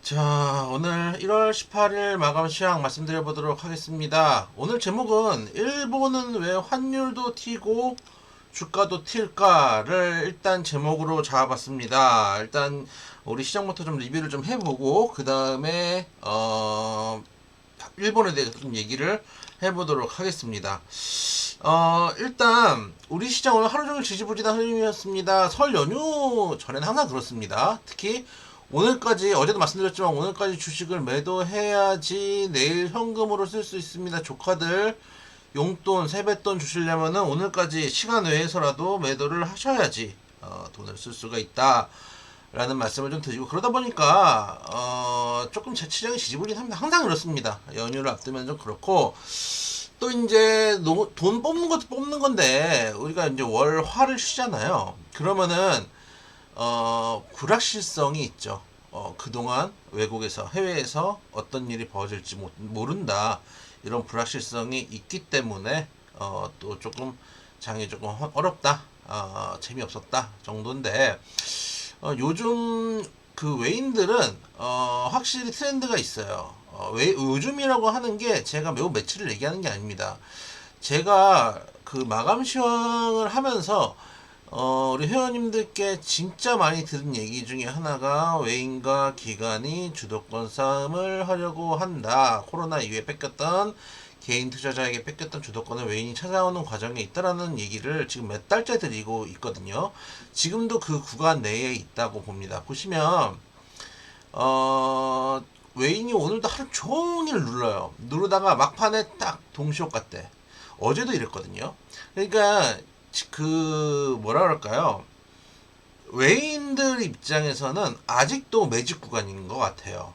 자, 오늘 1월 18일 마감 시황 말씀드려 보도록 하겠습니다. 오늘 제목은 일본은 왜 환율도 튀고 주가도 튈까를 일단 제목으로 잡아봤습니다. 일단 우리 시장부터 좀 리뷰를 좀 해보고 그 다음에 일본에 대해서 좀 얘기를 해보도록 하겠습니다. 일단 우리 시장 오늘 하루 종일 지지부진한 흐름이었습니다. 설 연휴 전에는 항상 그렇습니다. 특히 오늘까지, 어제도 말씀드렸지만 오늘까지 주식을 매도해야지 내일 현금으로 쓸 수 있습니다. 조카들 용돈, 세뱃돈 주시려면은 오늘까지 시간 외에서라도 매도를 하셔야지 돈을 쓸 수가 있다 라는 말씀을 좀 드리고, 그러다 보니까 조금 시장이 지지부진합니다. 항상 그렇습니다. 연휴를 앞두면 좀 그렇고, 또 이제 돈 뽑는 것도 뽑는 건데 우리가 이제 월화를 쉬잖아요. 그러면은 불확실성이 있죠. 그동안 외국에서, 해외에서 어떤 일이 벌어질지 모른다. 이런 불확실성이 있기 때문에, 또 조금, 장이 조금 어렵다. 재미없었다. 정도인데, 요즘 그 외인들은, 확실히 트렌드가 있어요. 요즘이라고 하는 게 제가 매우 며칠을 얘기하는 게 아닙니다. 제가 그 마감 시황을 하면서 우리 회원님들께 진짜 많이 들은 얘기 중에 하나가, 외인과 기관이 주도권 싸움을 하려고 한다. 코로나 이후에 뺏겼던, 개인 투자자에게 뺏겼던 주도권을 외인이 찾아오는 과정에 있다라는 얘기를 지금 몇 달째 드리고 있거든요. 지금도 그 구간 내에 있다고 봅니다. 보시면 외인이 오늘도 하루 종일 눌러요. 누르다가 막판에 딱 동시효과 같대. 어제도 이랬거든요. 그러니까 그 뭐라 그럴까요? 외인들 입장에서는 아직도 매집 구간인 것 같아요.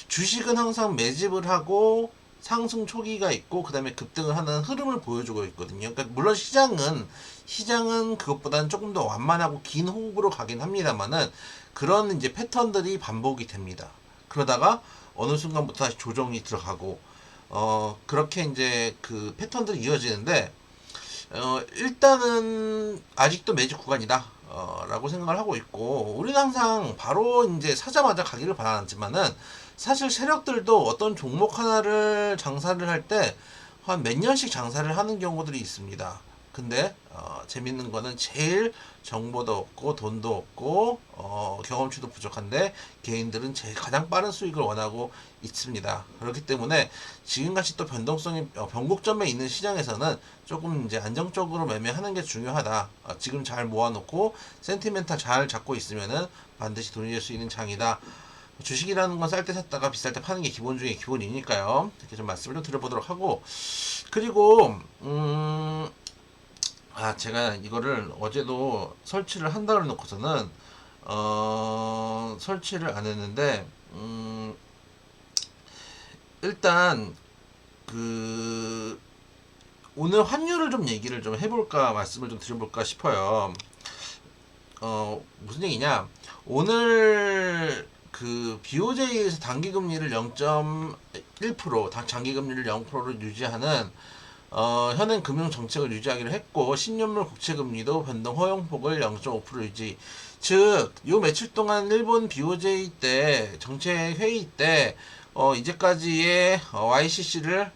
주식은 항상 매집을 하고 상승 초기가 있고 그 다음에 급등을 하는 흐름을 보여주고 있거든요. 그러니까 물론 시장은 그것보다는 조금 더 완만하고 긴 호흡으로 가긴 합니다만은, 그런 이제 패턴들이 반복이 됩니다. 그러다가 어느 순간부터 다시 조정이 들어가고, 그렇게 이제 그 패턴들이 이어지는데, 일단은 아직도 매직 구간이다 라고 생각을 하고 있고, 우리는 항상 바로 이제 사자마자 가기를 바라지만은, 사실 세력들도 어떤 종목 하나를 장사를 할 때 한 몇 년씩 장사를 하는 경우들이 있습니다. 근데 재밌는 거는, 제일 정보도 없고 돈도 없고 경험치도 부족한데 개인들은 제일 가장 빠른 수익을 원하고 있습니다. 그렇기 때문에 지금같이 또 변동성이 변곡점에 있는 시장에서는 조금 이제 안정적으로 매매하는 게 중요하다. 지금 잘 모아놓고 센티멘탈 잘 잡고 있으면은 반드시 돈이 될 수 있는 장이다. 주식이라는 건 쌀 때 샀다가 비쌀 때 파는 게 기본 중에 기본이니까요. 이렇게 좀 말씀을 좀 드려보도록 하고, 그리고 제가 이거를 어제도 설치를 한다 그래 놓고서는 설치를 안 했는데, 일단 그 오늘 환율을 좀 얘기를 좀 해볼까, 말씀을 좀 드려볼까 싶어요. 무슨 얘기냐? 오늘 그 BOJ에서 단기금리를 0.1%, 장기금리를 0%로 유지하는 현행 금융 정책을 유지하기로 했고, 10년물 국채금리도 변동 허용폭을 0.5% 유지. 즉, 요 며칠 동안 일본 BOJ 때 정책 회의 때 이제까지의 YCC를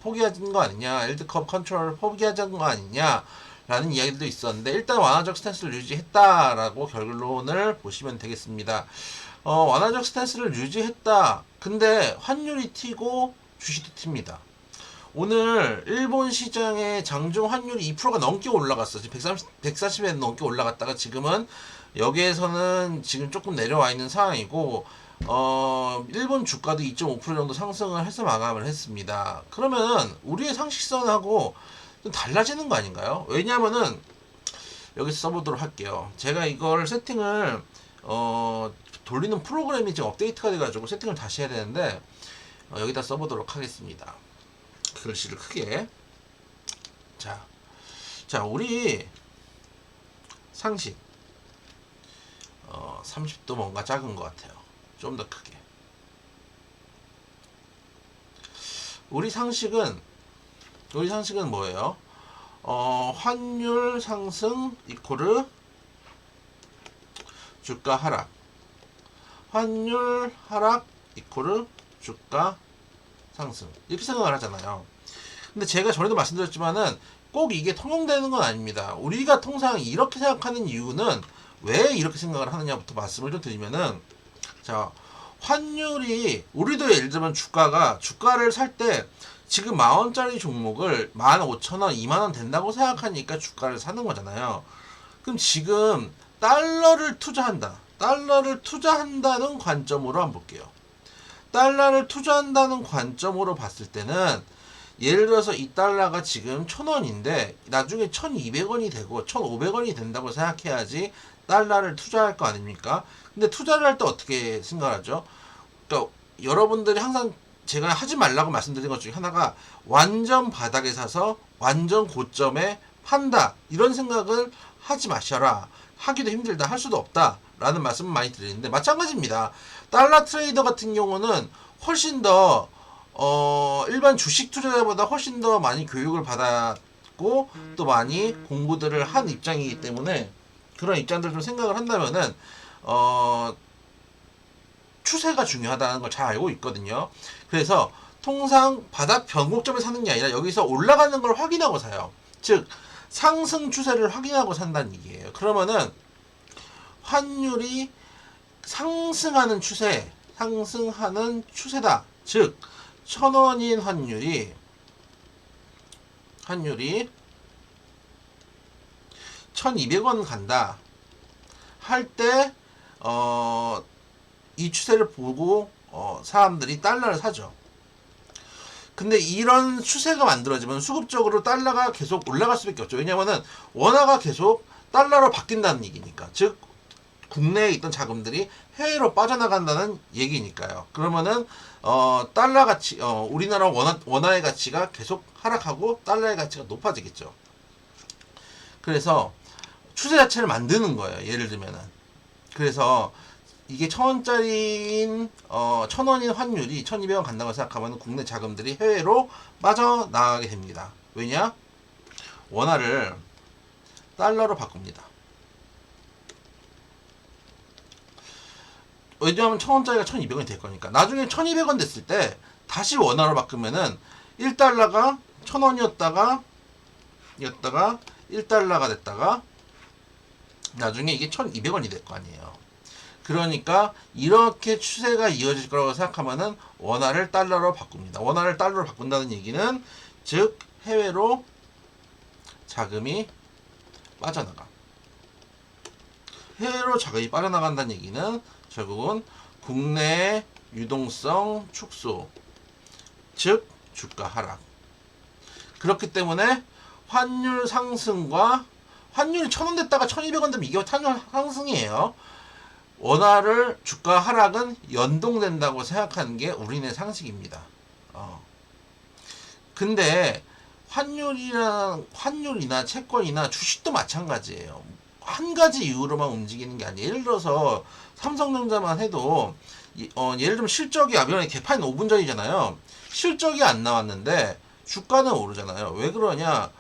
포기하는 거 아니냐, 일드컵 컨트롤을 포기하자는 거 아니냐 라는 이야기도 있었는데, 일단 완화적 스탠스를 유지했다라고 결론을 보시면 되겠습니다. 완화적 스탠스를 유지했다. 근데 환율이 튀고 주식도 튑니다. 오늘 일본 시장의 장중 환율이 2%가 넘게 올라갔어. 지금 140엔 넘게 올라갔다가 지금은 여기에서는 지금 조금 내려와 있는 상황이고, 일본 주가도 2.5% 정도 상승을 해서 마감을 했습니다. 그러면 우리의 상식선하고 좀 달라지는 거 아닌가요? 왜냐면은 여기서 써보도록 할게요. 제가 이걸 세팅을 돌리는 프로그램이 지금 업데이트가 돼가지고 세팅을 다시 해야 되는데, 여기다 써보도록 하겠습니다. 글씨를 크게. 자, 우리 상식 30도 뭔가 작은 것 같아요. 좀 더 크게. 우리 상식은 뭐예요? 환율 상승 이코르 주가 하락. 환율 하락 이코르 주가 상승 이렇게 생각을 하잖아요. 근데 제가 전에도 말씀드렸지만은 꼭 이게 통용되는 건 아닙니다. 우리가 통상 이렇게 생각하는 이유는 왜 이렇게 생각을 하느냐부터 말씀을 좀 드리면은, 자, 환율이, 우리도 예를 들면 주가를 살 때 지금 10,000원짜리 종목을 15,000원, 20,000원 된다고 생각하니까 주가를 사는 거잖아요. 그럼 지금 달러를 투자한다는 관점으로 한번 볼게요. 달러를 투자한다는 관점으로 봤을 때는, 예를 들어서 이 달러가 지금 1,000원인데 나중에 1,200원이 되고 1,500원이 된다고 생각해야지 달러를 투자할 거 아닙니까? 근데 투자를 할 때 어떻게 생각하죠? 그러니까 여러분들이 항상 제가 하지 말라고 말씀드린 것 중에 하나가, 완전 바닥에 사서 완전 고점에 판다, 이런 생각을 하지 마셔라. 하기도 힘들다, 할 수도 없다 라는 말씀을 많이 드리는데, 마찬가지입니다. 달러 트레이더 같은 경우는 훨씬 더 일반 주식 투자자보다 훨씬 더 많이 교육을 받았고 또 많이 공부들을 한 입장이기 때문에, 그런 입장들을 좀 생각을 한다면은 추세가 중요하다는 걸 잘 알고 있거든요. 그래서 통상 바닥 변곡점에 사는 게 아니라 여기서 올라가는 걸 확인하고 사요. 즉 상승 추세를 확인하고 산다는 얘기예요. 그러면은 환율이 상승하는 추세다. 즉 1,000원인 환율이 1,200원 간다 할 때 이 추세를 보고 사람들이 달러를 사죠. 근데 이런 추세가 만들어지면 수급적으로 달러가 계속 올라갈 수밖에 없죠. 왜냐면은 원화가 계속 달러로 바뀐다는 얘기니까. 즉 국내에 있던 자금들이 해외로 빠져나간다는 얘기니까요. 그러면은 달러 가치, 우리나라 원화의 가치가 계속 하락하고 달러의 가치가 높아지겠죠. 그래서 추세 자체를 만드는 거예요. 예를 들면은. 그래서 이게 1,000원짜리인 1,000원인 환율이 1,200원 간다고 생각하면 국내 자금들이 해외로 빠져나가게 됩니다. 왜냐? 원화를 달러로 바꿉니다. 왜냐하면 1,000원짜리가 1,200원이 될 거니까. 나중에 1,200원 됐을 때 다시 원화로 바꾸면은 1달러가 1,000원이었다가 1달러가 됐다가 나중에 이게 1,200원이 될 거 아니에요. 그러니까 이렇게 추세가 이어질 거라고 생각하면은 원화를 달러로 바꿉니다. 원화를 달러로 바꾼다는 얘기는, 즉 해외로 자금이 빠져나가. 해외로 자금이 빠져나간다는 얘기는 결국은 국내의 유동성 축소, 즉 주가 하락. 그렇기 때문에 환율 상승과, 환율이 1,000원 됐다가 1,200원 되면 이게 환율 상승이에요. 원화를 주가 하락은 연동된다고 생각하는 게 우리네 상식입니다. 근데 환율이나 채권이나 주식도 마찬가지예요. 한 가지 이유로만 움직이는 게 아니에요. 예를 들어서 삼성전자만 해도 예를 들면 실적이 이번에 개판 5분 전이잖아요. 실적이 안 나왔는데 주가는 오르잖아요. 왜 그러냐?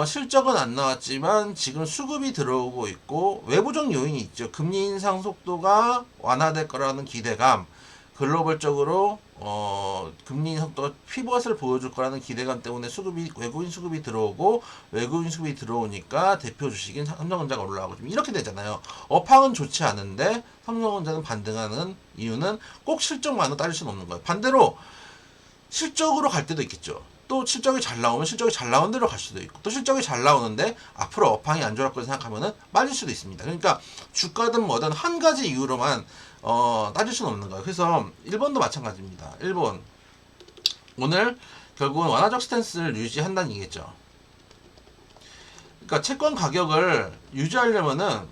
실적은 안 나왔지만 지금 수급이 들어오고 있고 외부적 요인이 있죠. 금리 인상 속도가 완화될 거라는 기대감, 글로벌적으로 금리 인상 속도가 피벗을 보여줄 거라는 기대감 때문에 외국인 수급이 들어오고, 외국인 수급이 들어오니까 대표 주식인 삼성전자가 올라가고 좀 이렇게 되잖아요. 업황은 좋지 않은데 삼성전자는 반등하는 이유는 꼭 실적만으로 따질 수는 없는 거예요. 반대로 실적으로 갈 때도 있겠죠. 또 실적이 잘 나오면 실적이 잘 나온 대로 갈 수도 있고, 또 실적이 잘 나오는데 앞으로 업황이 안 좋을 거라 생각하면은 빠질 수도 있습니다. 그러니까 주가든 뭐든 한 가지 이유로만 따질 수는 없는 거예요. 그래서 일본도 마찬가지입니다. 일본 오늘 결국은 완화적 스탠스를 유지한다는 얘기겠죠. 그러니까 채권 가격을 유지하려면은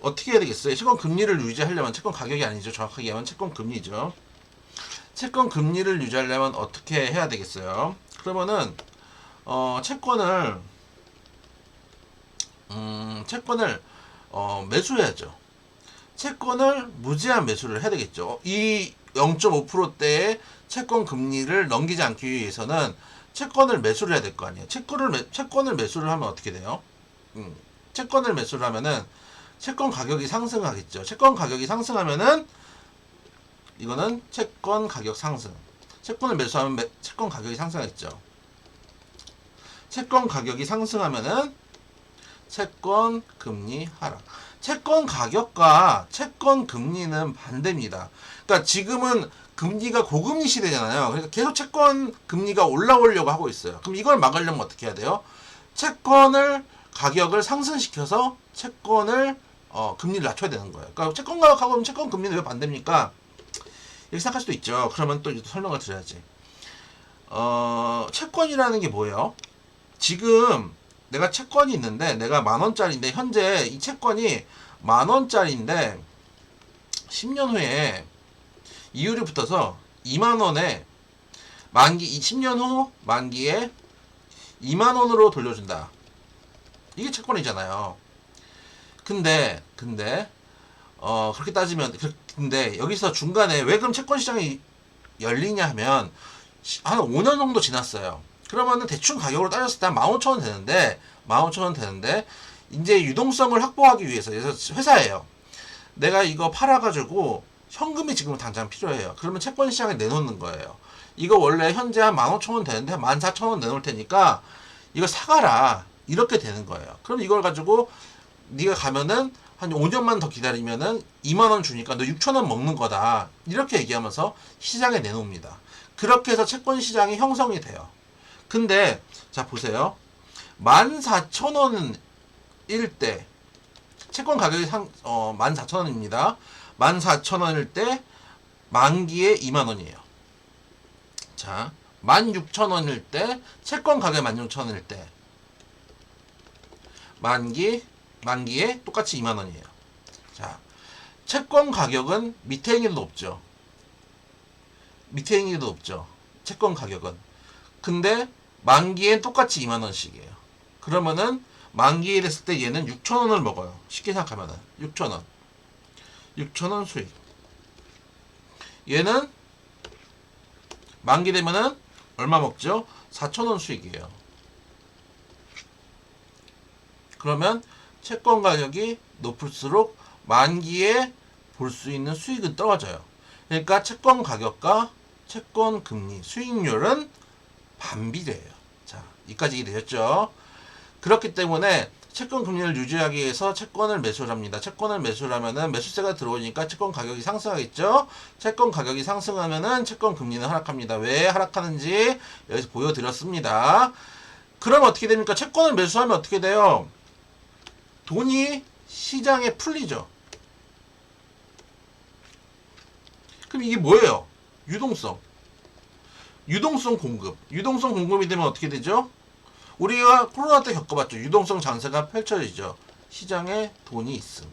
어떻게 해야 되겠어요? 채권 금리를 유지하려면, 채권 가격이 아니죠. 정확하게 얘기하면 채권 금리죠. 채권 금리를 유지하려면 어떻게 해야 되겠어요? 그러면은 채권을 매수해야죠. 채권을 무제한 매수를 해야 되겠죠. 이 0.5%대의 채권 금리를 넘기지 않기 위해서는 채권을 매수를 해야 될 거 아니에요. 채권을 매수를 하면 어떻게 돼요? 채권을 매수를 하면은 채권 가격이 상승하겠죠. 채권 가격이 상승하면은 이거는 채권 가격 상승. 채권을 매수하면 채권 가격이 상승하겠죠. 채권 가격이 상승하면은 채권 금리 하락. 채권 가격과 채권 금리는 반대입니다. 그러니까 지금은 금리가 고금리 시대잖아요. 그러니까 계속 채권 금리가 올라오려고 하고 있어요. 그럼 이걸 막으려면 어떻게 해야 돼요? 채권을 가격을 상승시켜서 채권을 금리를 낮춰야 되는 거예요. 그러니까 채권 가격하고 채권 금리는 왜 반대입니까? 이렇게 생각할 수도 있죠. 그러면 또 설명을 드려야지. 채권이라는 게 뭐예요? 지금 내가 채권이 있는데 내가 10,000원짜리인데 현재 이 채권이 10,000원짜리인데 10년 후에 이율이 붙어서 20,000원에 만기 10년 후 만기에 20,000원으로 돌려준다. 이게 채권이잖아요. 근데 그렇게 따지면 근데 여기서 중간에 왜 그럼 채권 시장이 열리냐 하면 한 5년 정도 지났어요. 그러면은 대충 가격으로 따졌을 때 한 15,000원 되는데 15,000원 되는데 이제 유동성을 확보하기 위해서 회사예요. 내가 이거 팔아가지고 현금이 지금 당장 필요해요. 그러면 채권 시장에 내놓는 거예요. 이거 원래 현재 한 15,000원 되는데 14,000원 내놓을 테니까 이거 사가라. 이렇게 되는 거예요. 그럼 이걸 가지고 네가 가면은 한 5년만 더 기다리면은 20,000원 주니까 너 6,000원 먹는 거다. 이렇게 얘기하면서 시장에 내놓습니다. 그렇게 해서 채권 시장이 형성이 돼요. 근데 자 보세요. 14,000원일 때 채권 가격이 14,000원입니다. 14,000원일 때 만기에 20,000원이에요. 자, 16,000원일 때 채권 가격 16,000원일 때 만기에 똑같이 20,000원이에요. 자, 채권 가격은 밑에 있는 게 높죠. 밑에 있는 게 높죠. 채권 가격은. 근데 만기엔 똑같이 20,000원씩이에요. 그러면은 만기에 됐을 때 얘는 6,000원을 먹어요. 쉽게 생각하면은 6,000원. 6,000원 수익. 얘는 만기 되면은 얼마 먹죠? 4,000원 수익이에요. 그러면 채권 가격이 높을수록 만기에 볼 수 있는 수익은 떨어져요. 그러니까 채권 가격과 채권 금리 수익률은 반비례해요. 자, 여기까지 이해되셨죠? 그렇기 때문에 채권 금리를 유지하기 위해서 채권을 매수를 합니다. 채권을 매수를 하면은 매수세가 들어오니까 채권 가격이 상승하겠죠? 채권 가격이 상승하면은 채권 금리는 하락합니다. 왜 하락하는지 여기서 보여드렸습니다. 그럼 어떻게 됩니까? 채권을 매수하면 어떻게 돼요? 돈이 시장에 풀리죠. 그럼 이게 뭐예요? 유동성 공급. 유동성 공급이 되면 어떻게 되죠? 우리가 코로나 때 겪어봤죠. 유동성 장세가 펼쳐지죠. 시장에 돈이 있음.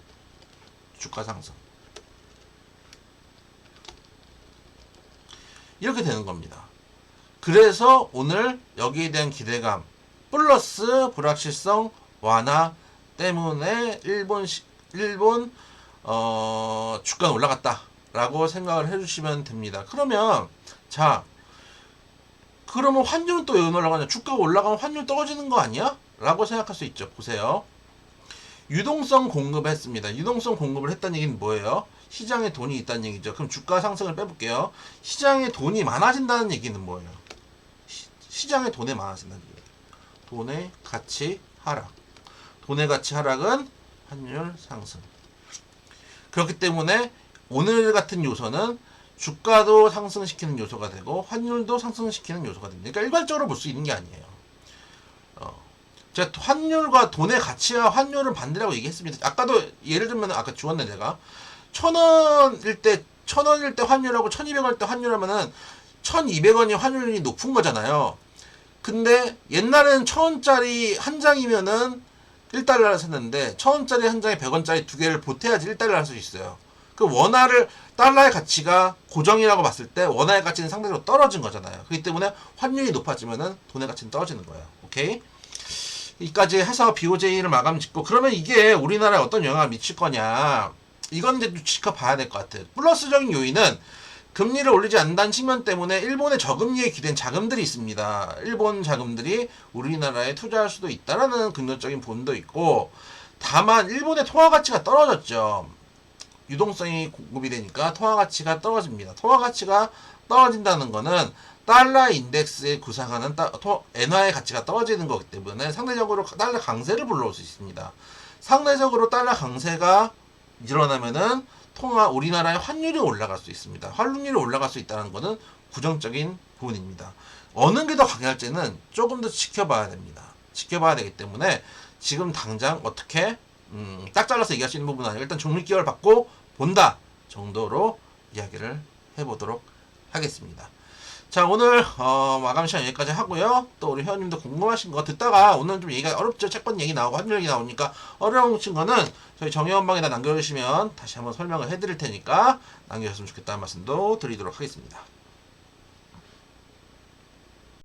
주가 상승. 이렇게 되는 겁니다. 그래서 오늘 여기에 대한 기대감 플러스 불확실성 완화 때문에 일본 주가가 올라갔다 라고 생각을 해주시면 됩니다. 그러면 그러면 환율은 또 왜 올라가냐? 주가가 올라가면 환율 떨어지는 거 아니야? 라고 생각할 수 있죠. 보세요. 유동성 공급을 했습니다. 유동성 공급을 했다는 얘기는 뭐예요? 시장에 돈이 있다는 얘기죠. 그럼 주가 상승을 빼볼게요. 시장에 돈이 많아진다는 얘기는 뭐예요? 시장에 돈이 많아진다는 얘기예요. 돈의 가치 하락. 돈의 가치 하락은 환율 상승. 그렇기 때문에 오늘 같은 요소는 주가도 상승시키는 요소가 되고 환율도 상승시키는 요소가 됩니다. 그러니까 일괄적으로 볼 수 있는 게 아니에요. 제가 환율과 돈의 가치와 환율은 반대라고 얘기했습니다. 아까도 예를 들면 아까 주었네 내가 1,000원일 때 환율하고 1,200원일 때 환율하면은 1,200원이 환율이 높은 거잖아요. 근데 옛날에는 1,000원짜리 한 장이면은 1달러를 샀는데 1,000원짜리 한 장에 100원짜리 두 개를 보태야지 1달러를 할 수 있어요. 그 원화를 달러의 가치가 고정이라고 봤을 때 원화의 가치는 상대적으로 떨어진 거잖아요. 그렇기 때문에 환율이 높아지면은 돈의 가치는 떨어지는 거예요. 오케이? 여기까지 해서 BOJ를 마감 짓고 그러면 이게 우리나라에 어떤 영향을 미칠 거냐? 이건 이제 지켜봐야 될 것 같아요. 플러스적인 요인은 금리를 올리지 않는다는 측면 때문에 일본의 저금리에 기댄 자금들이 있습니다. 일본 자금들이 우리나라에 투자할 수도 있다라는 긍정적인 부분도 있고 다만 일본의 통화 가치가 떨어졌죠. 유동성이 공급이 되니까 통화 가치가 떨어집니다. 통화 가치가 떨어진다는 거는 달러 인덱스에 구상하는 엔화의 가치가 떨어지는 거기 때문에 상대적으로 달러 강세를 불러올 수 있습니다. 상대적으로 달러 강세가 일어나면은 우리나라의 환율이 올라갈 수 있습니다. 환율이 올라갈 수 있다는 것은 부정적인 부분입니다. 어느 게 더 강할지는 조금 더 지켜봐야 됩니다. 지켜봐야 되기 때문에 지금 당장 어떻게 딱 잘라서 얘기할 수 있는 부분은 아니고 일단 종립기간을 받고 본다 정도로 이야기를 해보도록 하겠습니다. 자, 오늘 마감 시간 여기까지 하고요. 또 우리 회원님도 궁금하신 거 듣다가 오늘 좀 얘기가 어렵죠. 채권 얘기 나오고 환율 얘기 나오니까 어려우신 거는 저희 정혜원방에다 남겨주시면 다시 한번 설명을 해드릴 테니까 남겨주셨으면 좋겠다는 말씀도 드리도록 하겠습니다.